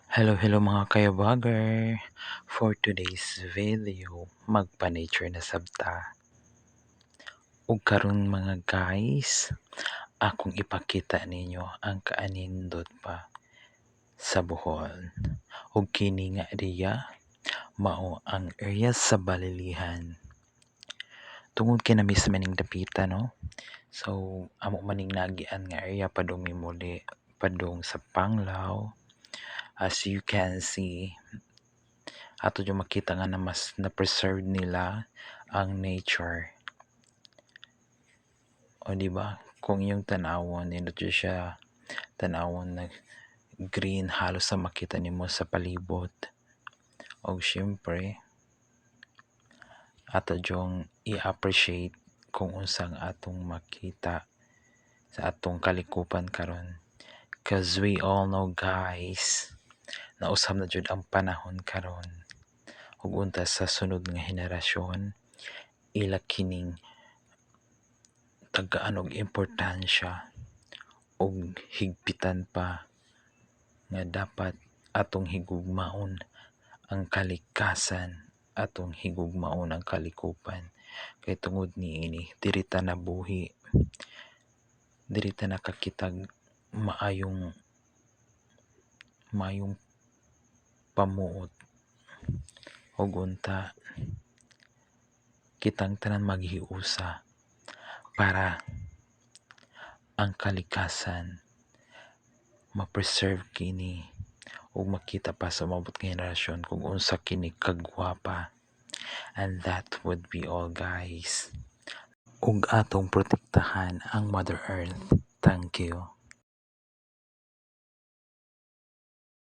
Hello mga kayabager! For today's video, magpa-nature na sabta. Ug karon mga guys, akong ipakita ninyo ang kaanindot pa sa Bohol. Ug kini nga diya mao ang area sa Balilihan. Tungod kay na miss maning dapita no. So amo maning nagian nga area padung mimuli padung sa Panglao. As you can see, ato yung makita nga na mas na-preserve nila ang nature. O di ba? Kung yung tanawon, nindot siya tanawon na green halos sa makita nimo sa palibot. O syempre, ato yung i-appreciate kung unsang atong makita sa atong kalikupan karon. Cause we all know guys, nausab na jud ang panahon karon. Ug unta sa sunod nga henerasyon, ila kining tagaan og importansya ug higpitan pa nga dapat atong higugmaon ang kalikasan, atong higugmaon ang kalikupan. Kay tungod niini, diri ta nabuhi, diri ta nakakitag maayong pamuot. Ug unta kitang tanan maghiusa para ang kalikasan ma-preserve kini ug makita pa sa umabot nga henerasyon kung unsa kini kagwapa. And that would be all guys. Ug atong protektahan ang Mother Earth. Thank you.